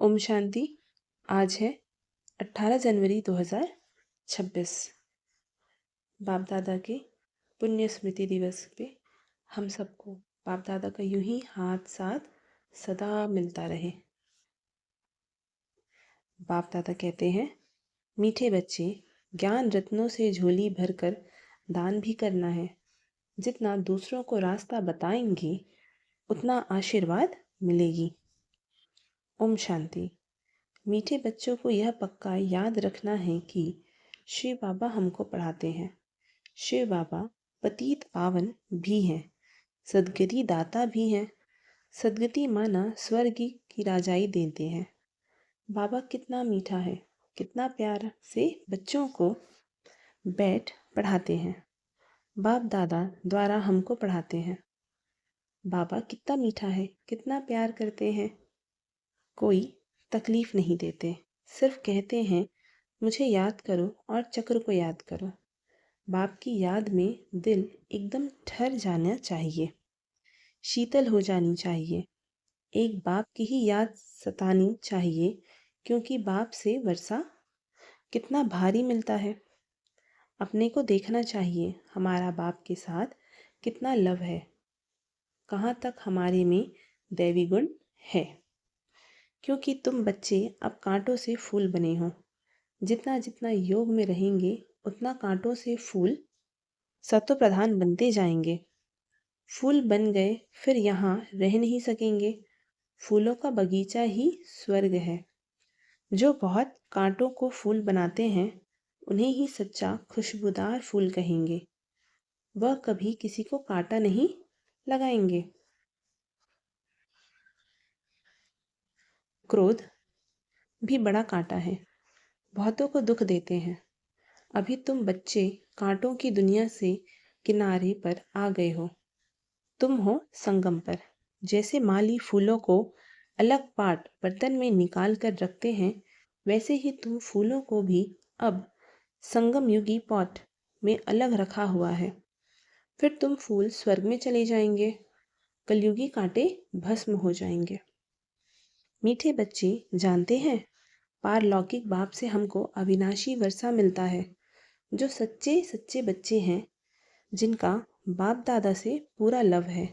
ओम शांति। आज है 18 जनवरी 2026। बाप दादा के पुण्य स्मृति दिवस पे हम सबको बाप दादा का यूं ही हाथ साथ सदा मिलता रहे। बाप दादा कहते हैं, मीठे बच्चे, ज्ञान रत्नों से झोली भरकर दान भी करना है। जितना दूसरों को रास्ता बताएंगे उतना आशीर्वाद मिलेगी। ओम शांति। मीठे बच्चों को यह पक्का याद रखना है कि शिव बाबा हमको पढ़ाते हैं। शिव बाबा पतित पावन भी हैं, सदगति दाता भी हैं। सदगति माना स्वर्ग की राजाई देते हैं। बाबा कितना मीठा है, कितना प्यार से बच्चों को बैठ पढ़ाते हैं। बाप दादा द्वारा हमको पढ़ाते हैं। बाबा कितना मीठा है, कितना प्यार करते हैं। कोई तकलीफ नहीं देते, सिर्फ कहते हैं मुझे याद करो और चक्र को याद करो। बाप की याद में दिल एकदम ठहर जाना चाहिए, शीतल हो जानी चाहिए। एक बाप की ही याद सतानी चाहिए, क्योंकि बाप से वर्षा कितना भारी मिलता है। अपने को देखना चाहिए हमारा बाप के साथ कितना लव है, कहाँ तक हमारे में दैवी गुण है। क्योंकि तुम बच्चे अब कांटों से फूल बने हो। जितना जितना योग में रहेंगे उतना कांटों से फूल सत्व प्रधान बनते जाएंगे। फूल बन गए फिर यहाँ रह नहीं सकेंगे। फूलों का बगीचा ही स्वर्ग है। जो बहुत कांटों को फूल बनाते हैं उन्हें ही सच्चा खुशबूदार फूल कहेंगे। वह कभी किसी को कांटा नहीं लगाएंगे। क्रोध भी बड़ा कांटा है, बहुतों को दुख देते हैं। अभी तुम बच्चे कांटों की दुनिया से किनारे पर आ गए हो। तुम हो संगम पर। जैसे माली फूलों को अलग पाट बर्तन में निकाल कर रखते हैं, वैसे ही तुम फूलों को भी अब संगम युगी पॉट में अलग रखा हुआ है। फिर तुम फूल स्वर्ग में चले जाएंगे, कलयुगी कांटे भस्म हो जाएंगे। मीठे बच्चे जानते हैं, पारलौकिक बाप से हमको अविनाशी वर्षा मिलता है। जो सच्चे सच्चे बच्चे हैं, जिनका बाप दादा से पूरा लव है,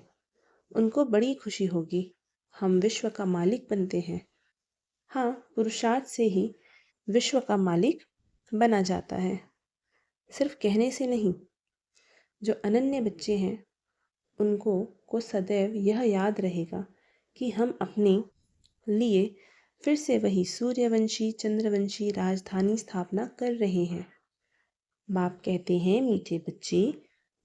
उनको बड़ी खुशी होगी। हम विश्व का मालिक बनते हैं। हाँ, पुरुषार्थ से ही विश्व का मालिक बना जाता है, सिर्फ कहने से नहीं। जो अनन्य बच्चे हैं उनको को सदैव यह याद रहेगा कि हम अपने लिए फिर से वही सूर्यवंशी चंद्रवंशी राजधानी स्थापना कर रहे हैं। बाप कहते हैं, मीठे बच्चे,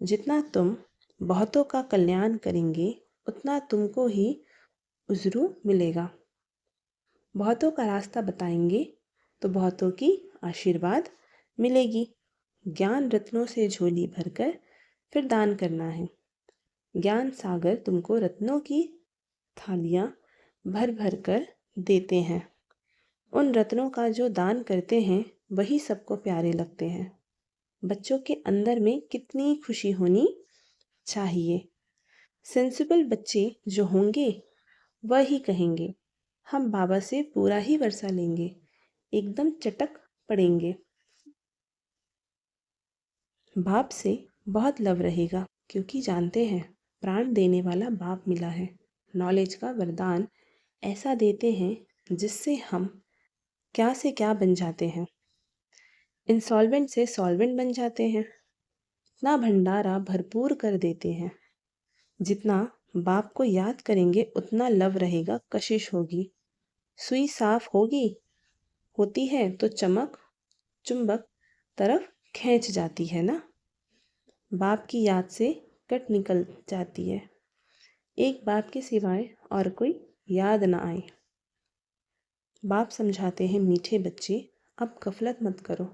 जितना तुम बहुतों का कल्याण करेंगे उतना तुमको ही उजरू मिलेगा। बहुतों का रास्ता बताएंगे तो बहुतों की आशीर्वाद मिलेगी। ज्ञान रत्नों से झोली भरकर फिर दान करना है। ज्ञान सागर तुमको रत्नों की थालियाँ भर भर कर देते हैं। उन रत्नों का जो दान करते हैं वही सबको प्यारे लगते हैं। बच्चों के अंदर में कितनी खुशी होनी चाहिए। सेंसिबल बच्चे जो होंगे वह ही कहेंगे, हम बाबा से पूरा ही वर्षा लेंगे, एकदम चटक पड़ेंगे। बाप से बहुत लव रहेगा, क्योंकि जानते हैं प्राण देने वाला बाप मिला है। नॉलेज का वरदान ऐसा देते हैं जिससे हम क्या से क्या बन जाते हैं। इंसॉल्वेंट से सॉल्वेंट बन जाते हैं। इतना भंडारा भरपूर कर देते हैं। जितना बाप को याद करेंगे उतना लव रहेगा, कशिश होगी। सुई साफ होती है तो चमक चुंबक तरफ खींच जाती है ना। बाप की याद से कट निकल जाती है। एक बाप के सिवाय और कोई याद ना आए। बाप समझाते हैं, मीठे बच्चे, अब गफलत मत करो।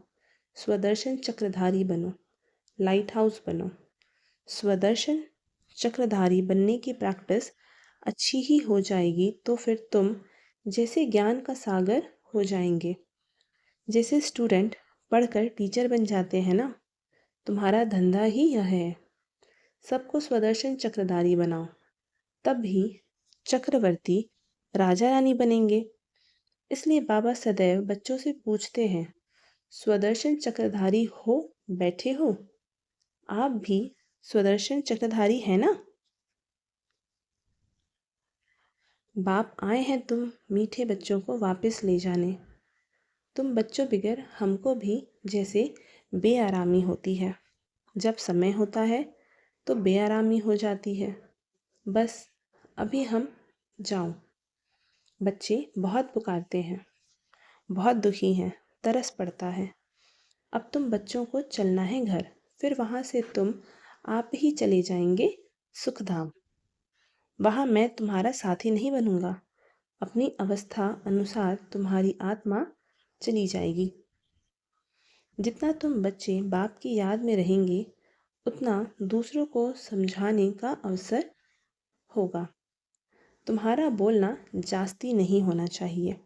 स्वदर्शन चक्रधारी बनो, लाइट हाउस बनो। स्वदर्शन चक्रधारी बनने की प्रैक्टिस अच्छी ही हो जाएगी तो फिर तुम जैसे ज्ञान का सागर हो जाएंगे। जैसे स्टूडेंट पढ़कर टीचर बन जाते हैं ना, तुम्हारा धंधा ही यह है। सबको स्वदर्शन चक्रधारी बनाओ, तब भी चक्रवर्ती राजा रानी बनेंगे। इसलिए बाबा सदैव बच्चों से पूछते हैं, स्वदर्शन चक्रधारी हो बैठे हो? आप भी स्वदर्शन चक्रधारी है ना? बाप आए हैं तुम मीठे बच्चों को वापस ले जाने। तुम बच्चों बिगर हमको भी जैसे बेआरामी होती है। जब समय होता है तो बेआरामी हो जाती है। बस अभी हम जाऊं। बच्चे बहुत पुकारते हैं, बहुत दुखी हैं, तरस पड़ता है। अब तुम बच्चों को चलना है घर, फिर वहाँ से तुम आप ही चले जाएंगे सुखधाम। वहाँ मैं तुम्हारा साथी नहीं बनूंगा। अपनी अवस्था अनुसार तुम्हारी आत्मा चली जाएगी। जितना तुम बच्चे बाप की याद में रहेंगे, उतना दूसरों को समझाने का अवसर होगा। तुम्हारा बोलना जास्ती नहीं होना चाहिए।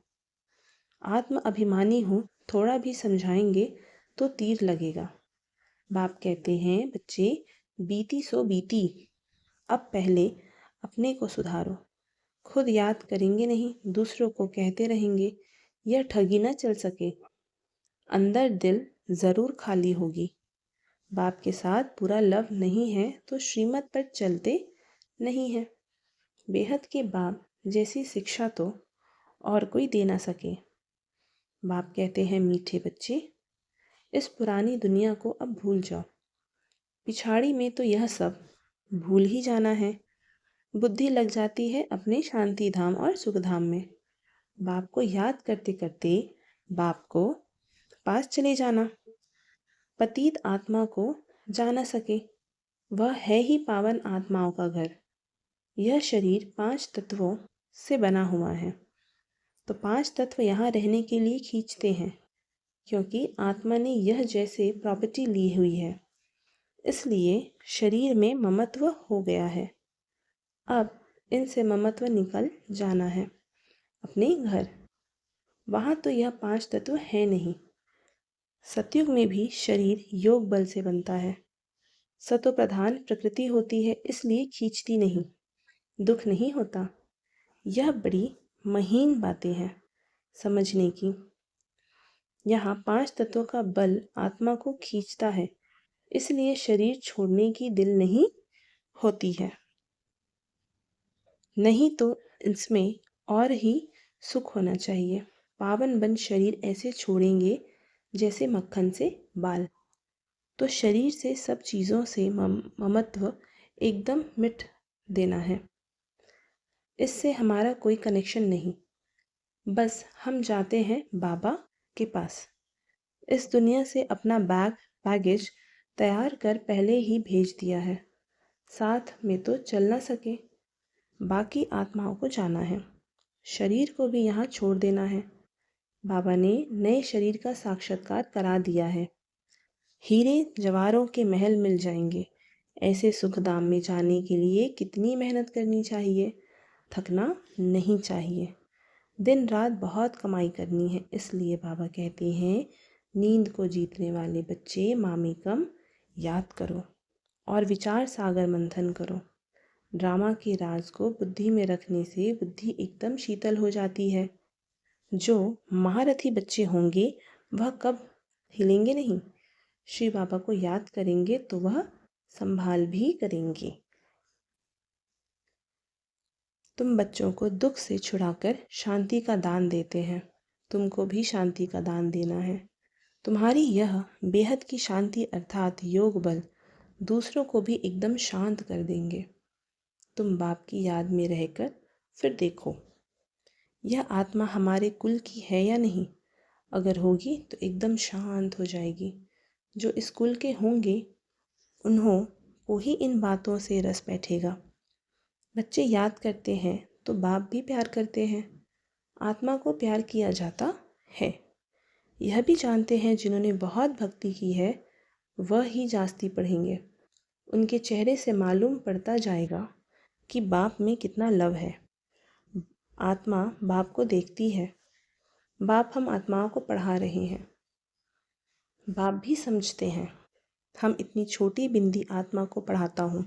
आत्म अभिमानी हूँ, थोड़ा भी समझाएंगे तो तीर लगेगा। बाप कहते हैं, बच्चे बीती सो बीती, अब पहले अपने को सुधारो। खुद याद करेंगे नहीं, दूसरों को कहते रहेंगे, यह ठगी न चल सके। अंदर दिल ज़रूर खाली होगी। बाप के साथ पूरा लव नहीं है तो श्रीमत पर चलते नहीं है। बेहद के बाप जैसी शिक्षा तो और कोई दे ना सके। बाप कहते हैं, मीठे बच्चे, इस पुरानी दुनिया को अब भूल जाओ। पिछाड़ी में तो यह सब भूल ही जाना है। बुद्धि लग जाती है अपने शांति धाम और सुख धाम में। बाप को याद करते करते बाप को पास चले जाना। पतित आत्मा को जा न सके, वह है ही पावन आत्माओं का घर। यह शरीर 5 तत्वों से बना हुआ है, तो 5 तत्व यहाँ रहने के लिए खींचते हैं, क्योंकि आत्मा ने यह जैसे प्रॉपर्टी ली हुई है, इसलिए शरीर में ममत्व हो गया है। अब इनसे ममत्व निकल जाना है अपने घर। वहाँ तो यह 5 तत्व है नहीं। सतयुग में भी शरीर योग बल से बनता है। सतो प्रधान प्रकृति होती है, इसलिए खींचती नहीं, दुख नहीं होता। यह बड़ी महीन बातें हैं समझने की। यहाँ 5 तत्वों का बल आत्मा को खींचता है, इसलिए शरीर छोड़ने की दिल नहीं होती है। नहीं तो इसमें और ही सुख होना चाहिए। पावन बन शरीर ऐसे छोड़ेंगे जैसे मक्खन से बाल। तो शरीर से सब चीज़ों से ममत्व एकदम मिट देना है। इससे हमारा कोई कनेक्शन नहीं। बस हम जाते हैं बाबा के पास। इस दुनिया से अपना बैगेज तैयार कर पहले ही भेज दिया है। साथ में तो चल ना सके। बाकी आत्माओं को जाना है, शरीर को भी यहाँ छोड़ देना है। बाबा ने नए शरीर का साक्षात्कार करा दिया है। हीरे जवाहरों के महल मिल जाएंगे। ऐसे सुखधाम में जाने के लिए कितनी मेहनत करनी चाहिए, थकना नहीं चाहिए। दिन रात बहुत कमाई करनी है। इसलिए बाबा कहते हैं, नींद को जीतने वाले बच्चे मामेकम याद करो और विचार सागर मंथन करो। ड्रामा के राज को बुद्धि में रखने से बुद्धि एकदम शीतल हो जाती है। जो महारथी बच्चे होंगे वह कब हिलेंगे नहीं। श्री बाबा को याद करेंगे तो वह संभाल भी करेंगे। तुम बच्चों को दुख से छुड़ाकर शांति का दान देते हैं। तुमको भी शांति का दान देना है। तुम्हारी यह बेहद की शांति अर्थात योग बल दूसरों को भी एकदम शांत कर देंगे। तुम बाप की याद में रहकर फिर देखो, यह आत्मा हमारे कुल की है या नहीं। अगर होगी तो एकदम शांत हो जाएगी। जो इस कुल के होंगे उन्हों को ही इन बातों से रस बैठेगा। बच्चे याद करते हैं तो बाप भी प्यार करते हैं। आत्मा को प्यार किया जाता है। यह भी जानते हैं जिन्होंने बहुत भक्ति की है वह ही जास्ती पढ़ेंगे। उनके चेहरे से मालूम पड़ता जाएगा कि बाप में कितना लव है। आत्मा बाप को देखती है। बाप हम आत्माओं को पढ़ा रहे हैं। बाप भी समझते हैं हम इतनी छोटी बिंदी आत्मा को पढ़ाता हूँ।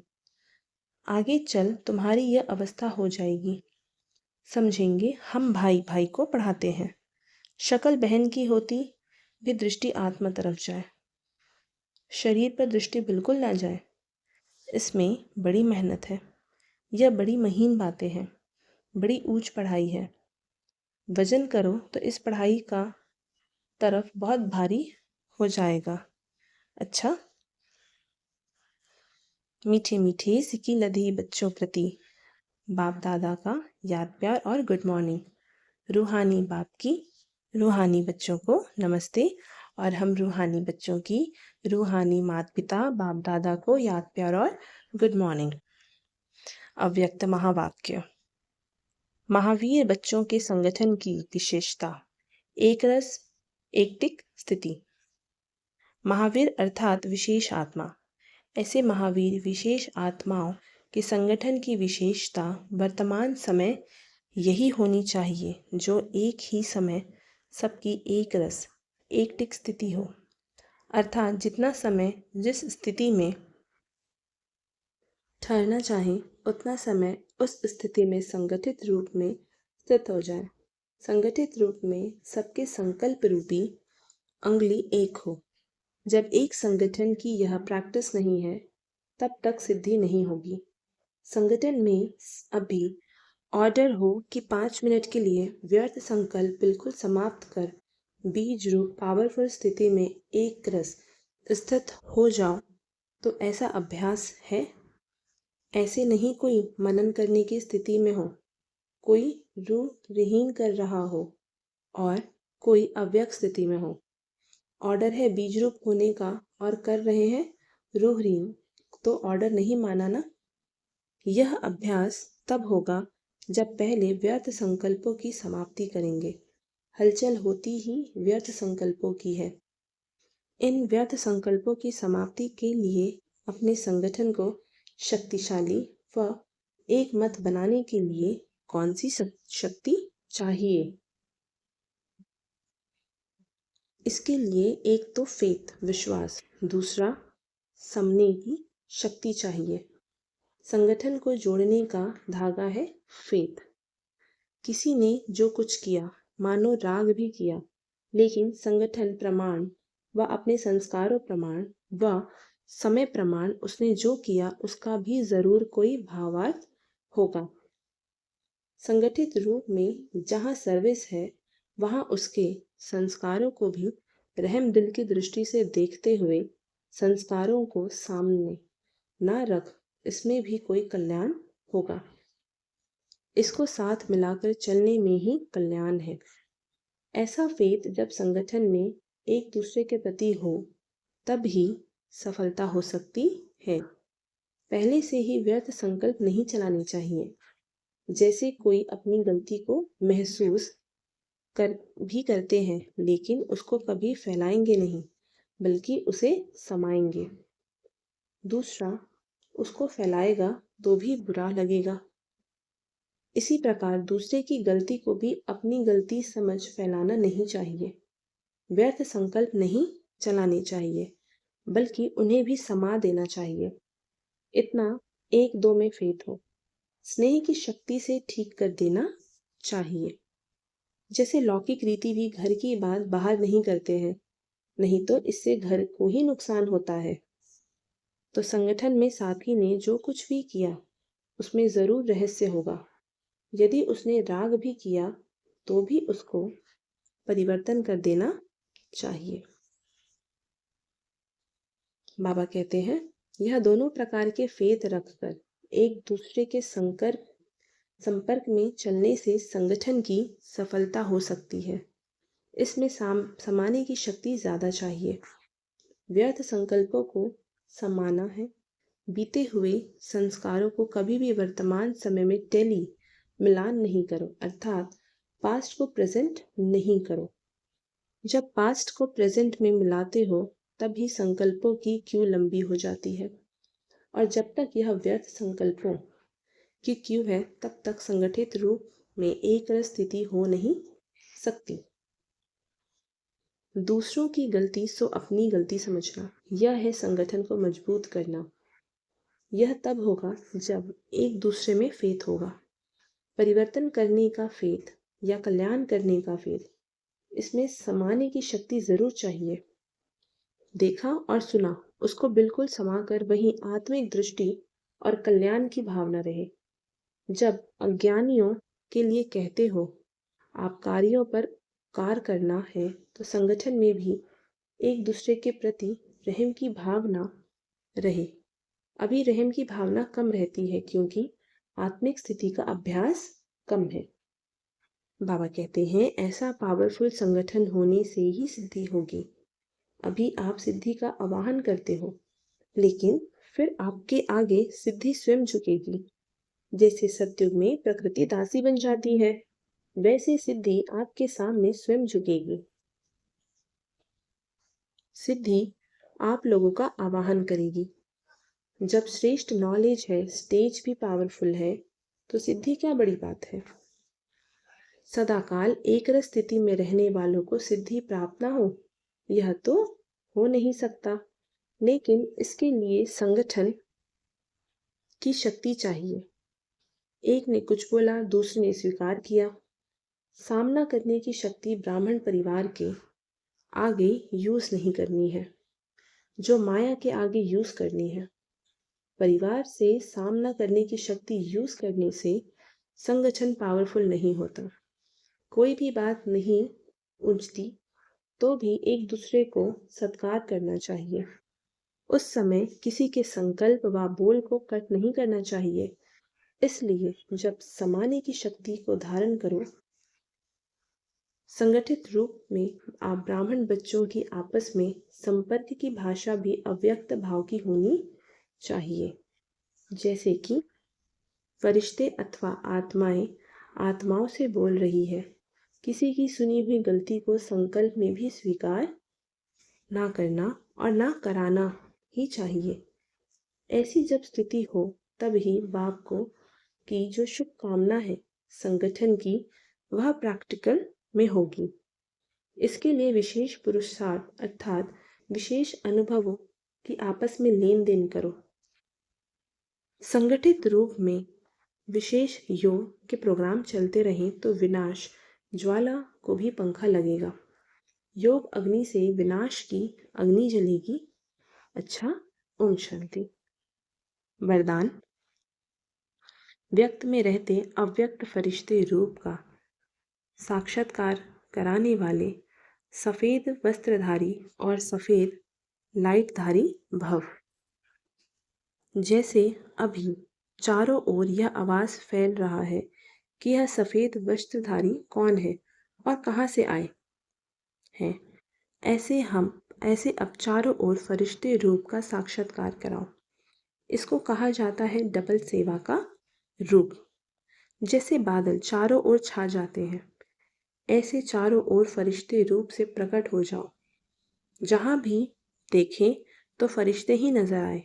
आगे चल तुम्हारी यह अवस्था हो जाएगी। समझेंगे हम भाई भाई को पढ़ाते हैं। शक्ल बहन की होती भी दृष्टि आत्मा तरफ जाए, शरीर पर दृष्टि बिल्कुल ना जाए। इसमें बड़ी मेहनत है, यह बड़ी महीन बातें हैं, बड़ी ऊंच पढ़ाई है। वजन करो तो इस पढ़ाई का तरफ बहुत भारी हो जाएगा। अच्छा, मीठे मीठे सिकी लधी बच्चों प्रति बाप दादा का याद प्यार और गुड मॉर्निंग। रूहानी बाप की रूहानी बच्चों को नमस्ते, और हम रूहानी बच्चों की रूहानी माता पिता बाप दादा को याद प्यार और गुड मॉर्निंग। अव्यक्त महावाक्य। महावीर बच्चों के संगठन की विशेषता। एक रस एकटिक स्थिति। महावीर अर्थात विशेष आत्मा। ऐसे महावीर विशेष आत्माओं के संगठन की विशेषता वर्तमान समय यही होनी चाहिए जो एक ही समय सबकी एक रस एकटिक स्थिति हो, अर्थात जितना समय जिस स्थिति में ठहरना चाहे उतना समय उस स्थिति में संगठित रूप में स्थित हो जाए। संगठित रूप में सबके संकल्प रूपी अंगुली एक हो। जब एक संगठन की यह प्रैक्टिस नहीं है तब तक सिद्धि नहीं होगी। संगठन में अभी ऑर्डर हो कि 5 मिनट के लिए व्यर्थ संकल्प बिल्कुल समाप्त कर बीज रूप पावरफुल स्थिति में एक रस स्थित हो जाओ, तो ऐसा अभ्यास है। ऐसे नहीं कोई मनन करने की स्थिति में हो, कोई रूह विहीन कर रहा हो और कोई अव्यक्त स्थिति में हो। ऑर्डर है बीज रूप होने का और कर रहे हैं रूहहीन, तो ऑर्डर नहीं माना ना। यह अभ्यास तब होगा जब पहले व्यर्थ संकल्पों की समाप्ति करेंगे। हलचल होती ही व्यर्थ संकल्पों की है। इन व्यर्थ संकल्पों की समाप्ति के लिए अपने संगठन को शक्तिशाली व एक मत बनाने के लिए कौन सी शक्ति चाहिए? इसके लिए एक तो फेथ विश्वास, दूसरा समने की शक्ति चाहिए। संगठन को जोड़ने का धागा है फेथ। किसी ने जो कुछ किया, मानो राग भी किया, लेकिन संगठन प्रमाण व अपने संस्कारों प्रमाण व समय प्रमाण उसने जो किया उसका भी जरूर कोई भावार्थ होगा। संगठित रूप में जहाँ सर्विस है वहाँ उसके संस्कारों को भी रहम दिल की दृष्टि से देखते हुए संस्कारों को सामने ना रख, इसमें भी कोई कल्याण होगा। इसको साथ मिलाकर चलने में ही कल्याण है। ऐसा फेथ जब संगठन में एक दूसरे के प्रति हो तब ही सफलता हो सकती है। पहले से ही व्यर्थ संकल्प नहीं चलाने चाहिए। जैसे कोई अपनी गलती को महसूस भी करते हैं लेकिन उसको कभी फैलाएंगे नहीं, बल्कि उसे समाएंगे। दूसरा उसको फैलाएगा तो भी बुरा लगेगा। इसी प्रकार दूसरे की गलती को भी अपनी गलती समझ फैलाना नहीं चाहिए। व्यर्थ संकल्प नहीं चलाने चाहिए, बल्कि उन्हें भी समा देना चाहिए। इतना एक दो में फेथ हो। स्नेह की शक्ति से ठीक कर देना चाहिए। जैसे लौकिक रीति भी घर की बात बाहर नहीं करते हैं, नहीं तो इससे घर को ही नुकसान होता है। तो संगठन में साथी ने जो कुछ भी किया उसमें जरूर रहस्य होगा। यदि उसने राग भी किया तो भी उसको परिवर्तन कर देना चाहिए। बाबा कहते हैं यह दोनों प्रकार के फेथ रखकर एक दूसरे के संपर्क में चलने से संगठन की सफलता हो सकती है। इसमें समाने की शक्ति ज्यादा चाहिए। व्यर्थ संकल्पों को समाना है। बीते हुए संस्कारों को कभी भी वर्तमान समय में मिलान नहीं करो, अर्थात पास्ट को प्रेजेंट नहीं करो। जब पास्ट को प्रेजेंट में मिलाते हो तभी संकल्पों की क्यू लंबी हो जाती है, और जब तक यह व्यर्थ संकल्पों की क्यू है तब तक संगठित रूप में एक रस स्थिति हो नहीं सकती। दूसरों की गलती सो अपनी गलती समझना, यह है संगठन को मजबूत करना। यह तब होगा जब एक दूसरे में फेथ होगा। परिवर्तन करने का फेथ या कल्याण करने का फेथ, इसमें समाने की शक्ति जरूर चाहिए। देखा और सुना उसको बिल्कुल समाकर वहीं आत्मिक दृष्टि और कल्याण की भावना रहे। जब अज्ञानियों के लिए कहते हो आप कार्यों पर कार्य करना है, तो संगठन में भी एक दूसरे के प्रति रहम की भावना रहे। अभी रहम की भावना कम रहती है क्योंकि आत्मिक स्थिति का अभ्यास कम है। बाबा कहते हैं ऐसा पावरफुल संगठन होने से ही सिद्धि होगी। अभी आप सिद्धि का आवाहन करते हो, लेकिन फिर आपके आगे सिद्धि स्वयं झुकेगी। जैसे सतयुग में प्रकृति दासी बन जाती है, वैसे सिद्धि आपके सामने स्वयं झुकेगी। सिद्धि आप लोगों का आवाहन करेगी। जब श्रेष्ठ नॉलेज है, स्टेज भी पावरफुल है, तो सिद्धि क्या बड़ी बात है। सदाकाल एक रस स्थिति में रहने वालों को सिद्धि प्राप्त ना हो, यह तो हो नहीं सकता। लेकिन इसके लिए संगठन की शक्ति चाहिए। एक ने कुछ बोला, दूसरे ने स्वीकार किया। सामना करने की शक्ति ब्राह्मण परिवार के आगे यूज नहीं करनी है, जो माया के आगे यूज करनी है। परिवार से सामना करने की शक्ति यूज करने से संगठन पावरफुल नहीं होता। कोई भी बात नहीं उलझती तो भी एक दूसरे को सत्कार करना चाहिए। उस समय किसी के संकल्प व बोल को कट नहीं करना चाहिए। इसलिए जब समाने की शक्ति को धारण करो, संगठित रूप में आप ब्राह्मण बच्चों की आपस में संपर्क की भाषा भी अव्यक्त भाव की होनी चाहिए। जैसे कि फरिश्ते अथवा आत्माएं आत्माओं से बोल रही है। किसी की सुनी हुई गलती को संकल्प में भी स्वीकार ना करना और ना कराना ही चाहिए। ऐसी जब स्थिति हो, तब ही बाप को की जो शुभकामना है संगठन की, वह प्रैक्टिकल में होगी। इसके लिए विशेष पुरुषार्थ अर्थात विशेष अनुभवों की आपस में लेन देन करो। संगठित रूप में विशेष योग के प्रोग्राम चलते रहें तो विनाश ज्वाला को भी पंखा लगेगा। योग अग्नि से विनाश की अग्नि जलेगी। अच्छा, ओम शांति। वरदान। व्यक्त में रहते अव्यक्त फरिश्ते रूप का साक्षात्कार कराने वाले सफेद वस्त्रधारी और सफेद लाइटधारी भव। जैसे अभी चारों ओर यह आवाज फैल रहा है कि यह सफेद वस्त्रधारी कौन है और कहाँ से आए हैं, ऐसे अब चारों ओर फरिश्ते रूप का साक्षात्कार कराओ। इसको कहा जाता है डबल सेवा का रूप। जैसे बादल चारों ओर छा जाते हैं, ऐसे चारों ओर फरिश्ते रूप से प्रकट हो जाओ। जहां भी देखें तो फरिश्ते ही नजर आए।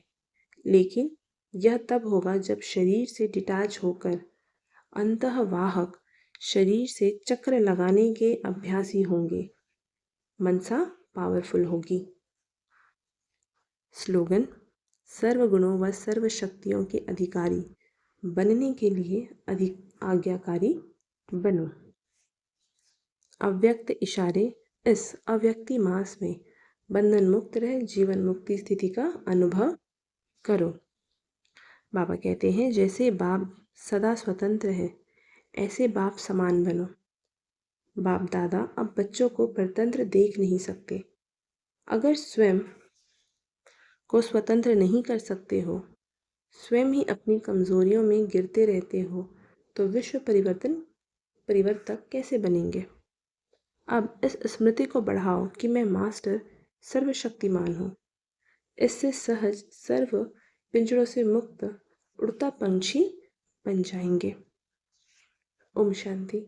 लेकिन यह तब होगा जब शरीर से डिटैच होकर अंतःवाहक शरीर से चक्र लगाने के अभ्यासी होंगे। मनसा पावरफुल होगी। स्लोगन। सर्व गुणों व सर्व शक्तियों के अधिकारी बनने के लिए अधिक आज्ञाकारी बनो। अव्यक्त इशारे। इस अव्यक्ति मास में बंधन मुक्त रह जीवन मुक्ति स्थिति का अनुभव करो। बाबा कहते हैं जैसे बाप सदा स्वतंत्र है, ऐसे बाप समान बनो। बाप दादा अब बच्चों को परतंत्र देख नहीं सकते। अगर स्वयं को स्वतंत्र नहीं कर सकते हो, स्वयं ही अपनी कमजोरियों में गिरते रहते हो, तो विश्व परिवर्तक कैसे बनेंगे। अब इस स्मृति को बढ़ाओ कि मैं मास्टर सर्वशक्तिमान हूँ। इससे सहज सर्व पिंजरों से मुक्त उड़ता पंछी बन जाएंगे। ओम शांति।